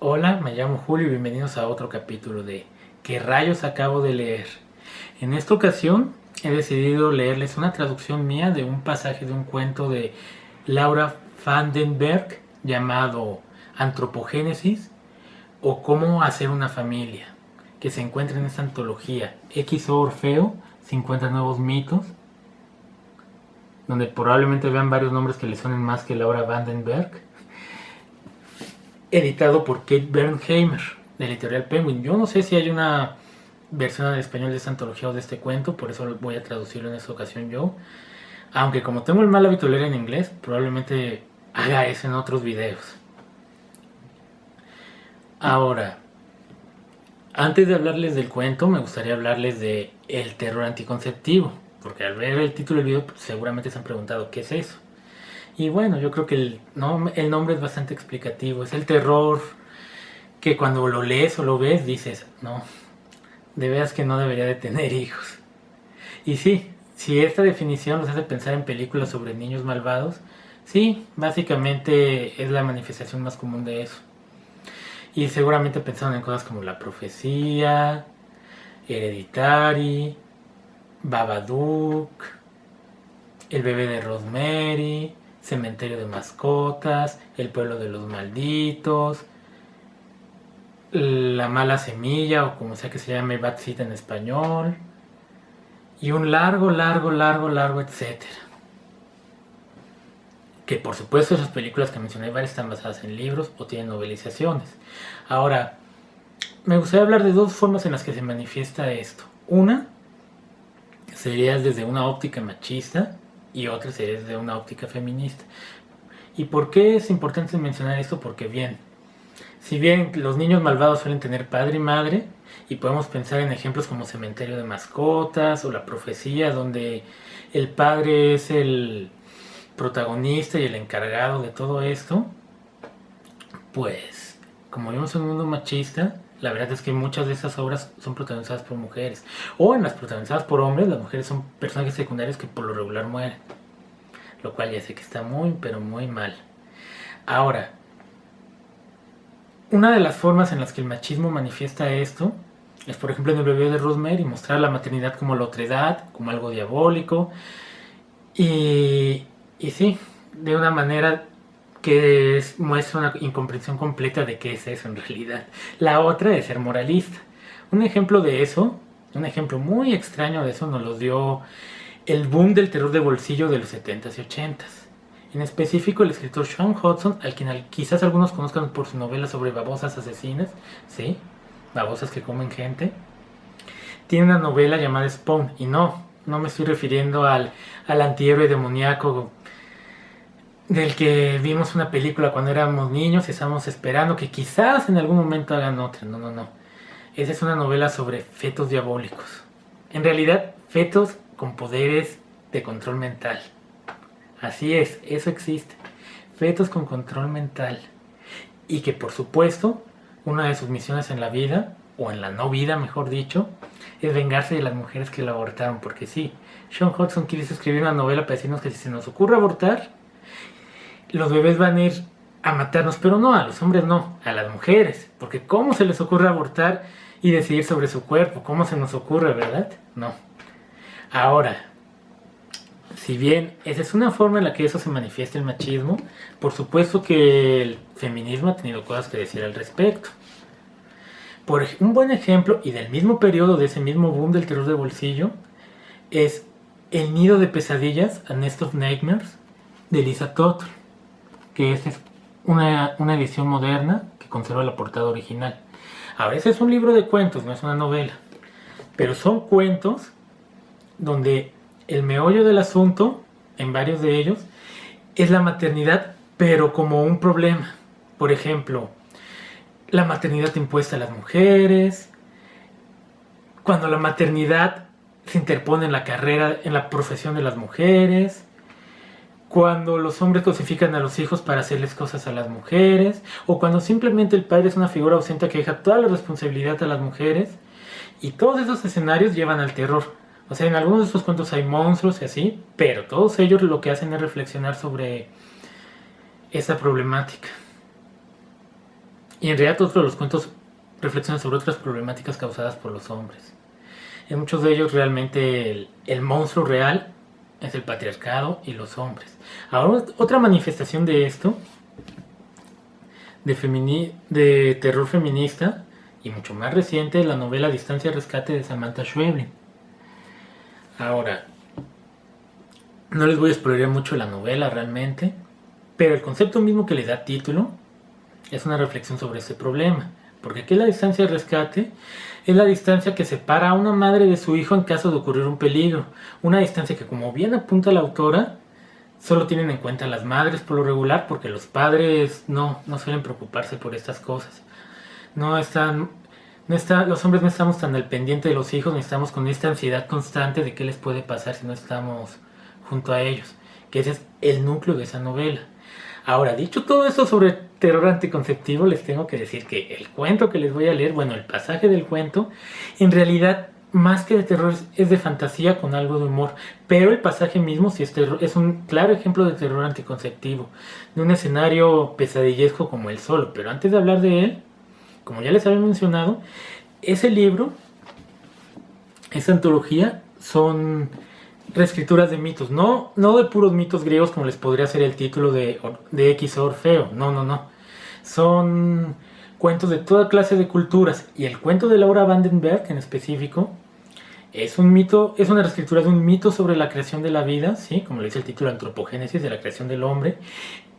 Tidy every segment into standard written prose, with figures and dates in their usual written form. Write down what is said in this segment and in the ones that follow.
Hola, me llamo Julio y bienvenidos a otro capítulo de ¿Qué rayos acabo de leer? En esta ocasión he decidido leerles una traducción mía de un pasaje de un cuento de Laura Vandenberg llamado Antropogénesis o Cómo hacer una familia, que se encuentra en esta antología XO Orfeo, 50 nuevos mitos, donde probablemente vean varios nombres que le suenen más que Laura Vandenberg, editado por Kate Bernheimer, de la editorial Penguin. Yo no sé si hay una versión en español de esta antología o de este cuento, por eso voy a traducirlo en esta ocasión yo. Aunque como tengo el mal hábito de leer en inglés, probablemente haga eso en otros videos. Ahora, antes de hablarles del cuento, me gustaría hablarles de el terror anticonceptivo, porque al ver el título del video seguramente se han preguntado ¿qué es eso? Y bueno, yo creo que el nombre es bastante explicativo. Es el terror que cuando lo lees o lo ves dices, no, de veras que no debería de tener hijos. Y sí, si esta definición nos hace pensar en películas sobre niños malvados, sí, básicamente es la manifestación más común de eso. Y seguramente pensaron en cosas como La Profecía, Hereditary, Babadook, El bebé de Rosemary, Cementerio de mascotas, El pueblo de los malditos, La mala semilla, o como sea que se llame, Bad Seed en español, y un largo, etcétera. Que por supuesto esas películas que mencioné varias están basadas en libros o tienen novelizaciones. Ahora, me gustaría hablar de dos formas en las que se manifiesta esto. Una sería desde una óptica machista y otra sería desde una óptica feminista. ¿Y por qué es importante mencionar esto? Porque bien, si bien los niños malvados suelen tener padre y madre, y podemos pensar en ejemplos como Cementerio de mascotas o La Profecía, donde el padre es el protagonista y el encargado de todo esto, pues como vivimos en un mundo machista, la verdad es que muchas de esas obras son protagonizadas por mujeres, o en las protagonizadas por hombres, las mujeres son personajes secundarios que por lo regular mueren, lo cual ya sé que está muy, pero muy mal. Ahora, una de las formas en las que el machismo manifiesta esto es, por ejemplo, en El bebé de Rosemary, mostrar la maternidad como la otredad, como algo diabólico, y sí, de una manera que muestra una incomprensión completa de qué es eso en realidad. La otra es ser moralista. Un ejemplo de eso, un ejemplo muy extraño de eso, nos lo dio el boom del terror de bolsillo de los 70s y 80s. En específico, el escritor Sean Hudson, al quien quizás algunos conozcan por su novela sobre babosas asesinas, ¿sí? Babosas que comen gente. Tiene una novela llamada Spawn, y no me estoy refiriendo al antihéroe demoníaco del que vimos una película cuando éramos niños y estábamos esperando que quizás en algún momento hagan otra. No. Esa es una novela sobre fetos diabólicos. En realidad, fetos con poderes de control mental. Así es, eso existe. Fetos con control mental. Y que por supuesto, una de sus misiones en la vida, o en la no vida mejor dicho, es vengarse de las mujeres que la abortaron. Porque sí, Sean Hudson quiere escribir una novela para decirnos que si se nos ocurre abortar, los bebés van a ir a matarnos, pero no, a los hombres no, a las mujeres. Porque ¿cómo se les ocurre abortar y decidir sobre su cuerpo? ¿Cómo se nos ocurre, verdad? No. Ahora, si bien esa es una forma en la que eso se manifiesta el machismo, por supuesto que el feminismo ha tenido cosas que decir al respecto. Un buen ejemplo, y del mismo periodo, de ese mismo boom del terror de bolsillo, es El nido de pesadillas, A Nest of Nightmares, de Lisa Tuttle, que es una edición moderna que conserva la portada original. Ahora, ese es un libro de cuentos, no es una novela, pero son cuentos donde el meollo del asunto, en varios de ellos, es la maternidad, pero como un problema. Por ejemplo, la maternidad impuesta a las mujeres, cuando la maternidad se interpone en la carrera, en la profesión de las mujeres, cuando los hombres cosifican a los hijos para hacerles cosas a las mujeres, o cuando simplemente el padre es una figura ausente que deja toda la responsabilidad a las mujeres, y todos esos escenarios llevan al terror. O sea, en algunos de estos cuentos hay monstruos y así, pero todos ellos lo que hacen es reflexionar sobre esa problemática. Y en realidad otros de los cuentos reflexionan sobre otras problemáticas causadas por los hombres. En muchos de ellos realmente el monstruo real es el patriarcado y los hombres. Ahora, otra manifestación de esto, de terror feminista, y mucho más reciente, es la novela Distancia y Rescate de Samantha Schweblin. Ahora, no les voy a spoilear mucho la novela realmente, pero el concepto mismo que le da título es una reflexión sobre este problema. Porque aquí la distancia de rescate es la distancia que separa a una madre de su hijo en caso de ocurrir un peligro. Una distancia que, como bien apunta la autora, solo tienen en cuenta las madres por lo regular, porque los padres no suelen preocuparse por estas cosas. Los hombres no estamos tan al pendiente de los hijos, ni estamos con esta ansiedad constante de qué les puede pasar si no estamos junto a ellos. Que ese es el núcleo de esa novela. Ahora, dicho todo esto sobre terror anticonceptivo, les tengo que decir que el cuento que les voy a leer, bueno, el pasaje del cuento, en realidad, más que de terror, es de fantasía con algo de humor. Pero el pasaje mismo sí es terror, es un claro ejemplo de terror anticonceptivo, de un escenario pesadillesco como el solo. Pero antes de hablar de él, como ya les había mencionado, ese libro, esa antología, son reescrituras de mitos, no de puros mitos griegos como les podría ser el título de X Orfeo, no. Son cuentos de toda clase de culturas, y el cuento de Laura Vandenberg en específico es un mito, es una reescritura de un mito sobre la creación de la vida, ¿sí? Como le dice el título, antropogénesis, de la creación del hombre,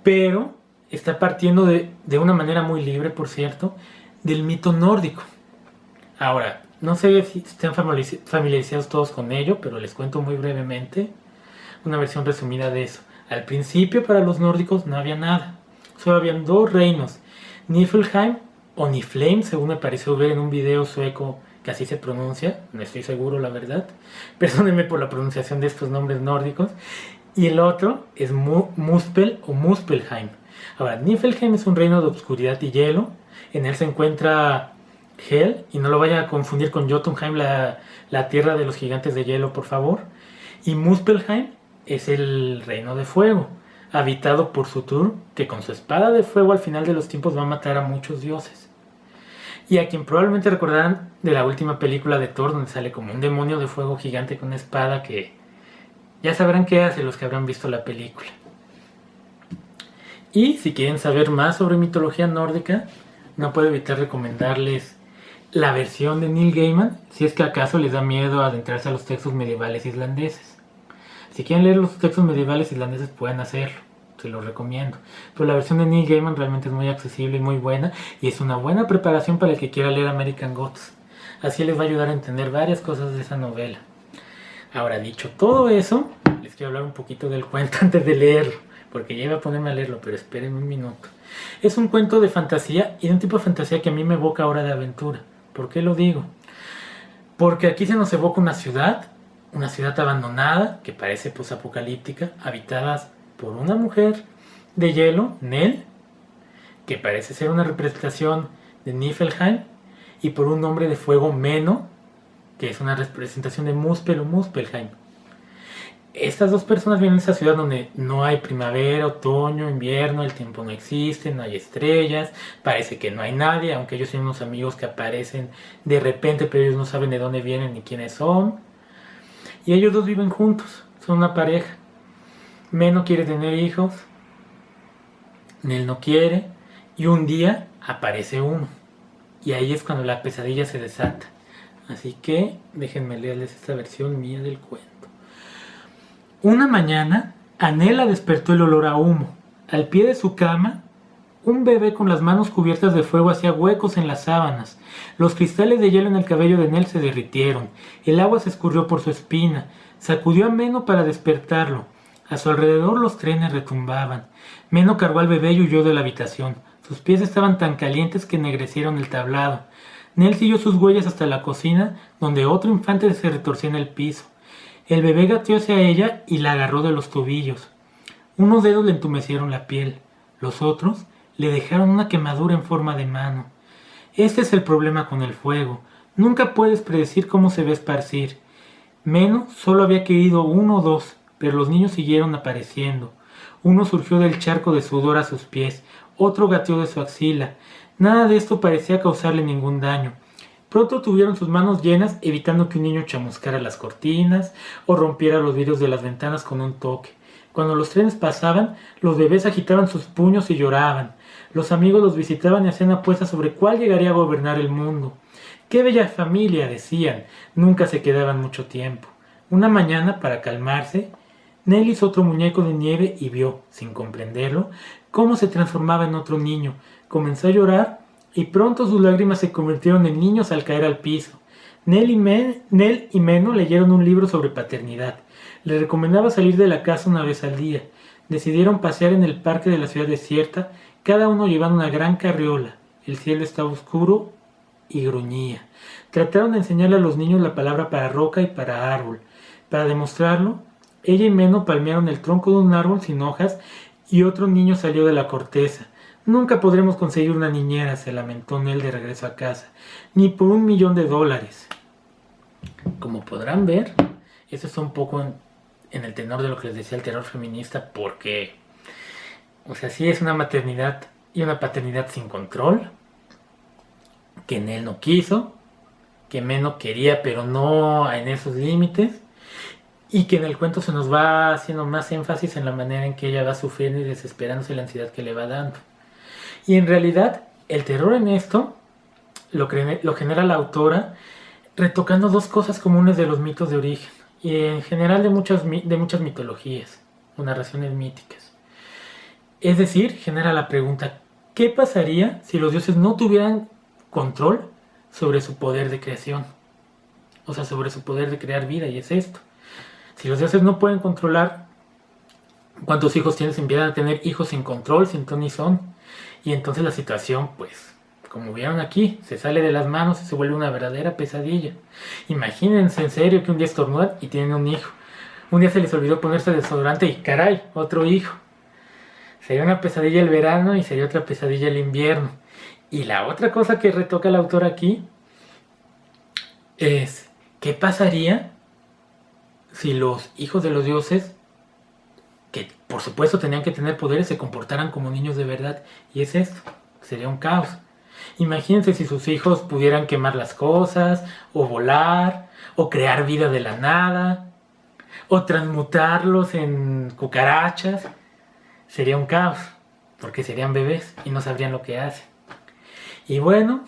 pero está partiendo de una manera muy libre, por cierto, del mito nórdico. Ahora, no sé si están familiarizados todos con ello, pero les cuento muy brevemente una versión resumida de eso. Al principio, para los nórdicos no había nada. Solo habían dos reinos, Niflheim o Niflheim, según me pareció ver en un video sueco que así se pronuncia, no estoy seguro la verdad, perdónenme por la pronunciación de estos nombres nórdicos, y el otro es Muspel o Muspelheim. Ahora, Niflheim es un reino de obscuridad y hielo, en él se encuentra Hel, y no lo vaya a confundir con Jotunheim, la tierra de los gigantes de hielo, por favor. Y Muspelheim es el reino de fuego, habitado por Surtur, que con su espada de fuego al final de los tiempos va a matar a muchos dioses. Y a quien probablemente recordarán de la última película de Thor, donde sale como un demonio de fuego gigante con una espada, que ya sabrán qué hace los que habrán visto la película. Y si quieren saber más sobre mitología nórdica, no puedo evitar recomendarles la versión de Neil Gaiman, si es que acaso les da miedo adentrarse a los textos medievales islandeses. Si quieren leer los textos medievales islandeses pueden hacerlo, se los recomiendo. Pero la versión de Neil Gaiman realmente es muy accesible y muy buena, y es una buena preparación para el que quiera leer American Gods. Así les va a ayudar a entender varias cosas de esa novela. Ahora, dicho todo eso, les quiero hablar un poquito del cuento antes de leerlo, porque ya iba a ponerme a leerlo, pero esperen un minuto. Es un cuento de fantasía, y de un tipo de fantasía que a mí me evoca Hora de Aventura. ¿Por qué lo digo? Porque aquí se nos evoca una ciudad abandonada, que parece posapocalíptica, habitada por una mujer de hielo, Nel, que parece ser una representación de Niflheim, y por un hombre de fuego, Meno, que es una representación de Muspel o Muspelheim. Estas dos personas viven en esa ciudad donde no hay primavera, otoño, invierno, el tiempo no existe, no hay estrellas, parece que no hay nadie, aunque ellos tienen unos amigos que aparecen de repente, pero ellos no saben de dónde vienen ni quiénes son. Y ellos dos viven juntos, son una pareja. Meno quiere tener hijos, Nel no quiere, y un día aparece uno. Y ahí es cuando la pesadilla se desata. Así que déjenme leerles esta versión mía del cuento. Una mañana, a Nel la despertó el olor a humo. Al pie de su cama, un bebé con las manos cubiertas de fuego hacía huecos en las sábanas. Los cristales de hielo en el cabello de Nel se derritieron. El agua se escurrió por su espina. Sacudió a Meno para despertarlo. A su alrededor los trenes retumbaban. Meno cargó al bebé y huyó de la habitación. Sus pies estaban tan calientes que ennegrecieron el tablado. Nel siguió sus huellas hasta la cocina, donde otro infante se retorcía en el piso. El bebé gateó hacia ella y la agarró de los tobillos. Unos dedos le entumecieron la piel, los otros le dejaron una quemadura en forma de mano. Este es el problema con el fuego. Nunca puedes predecir cómo se va a esparcir. Meno solo había querido uno o dos, pero los niños siguieron apareciendo. Uno surgió del charco de sudor a sus pies, otro gateó de su axila. Nada de esto parecía causarle ningún daño. Pronto tuvieron sus manos llenas, evitando que un niño chamuscara las cortinas o rompiera los vidrios de las ventanas con un toque. Cuando los trenes pasaban, los bebés agitaban sus puños y lloraban. Los amigos los visitaban y hacían apuestas sobre cuál llegaría a gobernar el mundo. ¡Qué bella familia!, decían. Nunca se quedaban mucho tiempo. Una mañana, para calmarse, Nell hizo otro muñeco de nieve y vio, sin comprenderlo, cómo se transformaba en otro niño. Comenzó a llorar y pronto sus lágrimas se convirtieron en niños al caer al piso. Nell y Menno leyeron un libro sobre paternidad. Le recomendaba salir de la casa una vez al día. Decidieron pasear en el parque de la ciudad desierta, cada uno llevando una gran carriola. El cielo estaba oscuro y gruñía. Trataron de enseñarle a los niños la palabra para roca y para árbol. Para demostrarlo, ella y Menno palmearon el tronco de un árbol sin hojas y otro niño salió de la corteza. Nunca podremos conseguir una niñera, se lamentó Nell de regreso a casa, ni por $1.000.000. Como podrán ver, eso es un poco en el tenor de lo que les decía el terror feminista, porque, o sea, sí es una maternidad y una paternidad sin control, que Nell no quiso, que Menno quería, pero no en esos límites, y que en el cuento se nos va haciendo más énfasis en la manera en que ella va sufriendo y desesperándose la ansiedad que le va dando. Y en realidad, el terror en esto lo genera la autora retocando dos cosas comunes de los mitos de origen, y en general de muchas mitologías o narraciones míticas. Es decir, genera la pregunta, ¿qué pasaría si los dioses no tuvieran control sobre su poder de creación? O sea, sobre su poder de crear vida, y es esto. Si los dioses no pueden controlar cuántos hijos tienes, empiezan a tener hijos sin control, sin ton ni son. Y entonces la situación, pues, como vieron aquí, se sale de las manos y se vuelve una verdadera pesadilla. Imagínense en serio que un día estornudan y tienen un hijo. Un día se les olvidó ponerse desodorante y caray, otro hijo. Sería una pesadilla el verano y sería otra pesadilla el invierno. Y la otra cosa que retoca el autor aquí es, ¿qué pasaría si los hijos de los dioses, que por supuesto tenían que tener poderes, se comportaran como niños de verdad? Y es esto, sería un caos. Imagínense si sus hijos pudieran quemar las cosas, o volar, o crear vida de la nada, o transmutarlos en cucarachas. Sería un caos, porque serían bebés y no sabrían lo que hacen. Y bueno,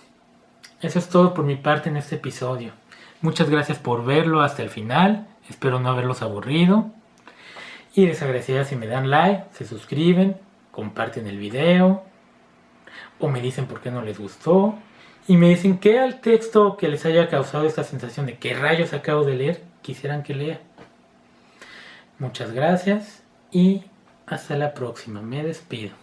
eso es todo por mi parte en este episodio. Muchas gracias por verlo hasta el final. Espero no haberlos aburrido. Y les agradecería si me dan like, se suscriben, comparten el video, o me dicen por qué no les gustó, y me dicen qué al texto que les haya causado esta sensación de qué rayos acabo de leer quisieran que lea. Muchas gracias y hasta la próxima. Me despido.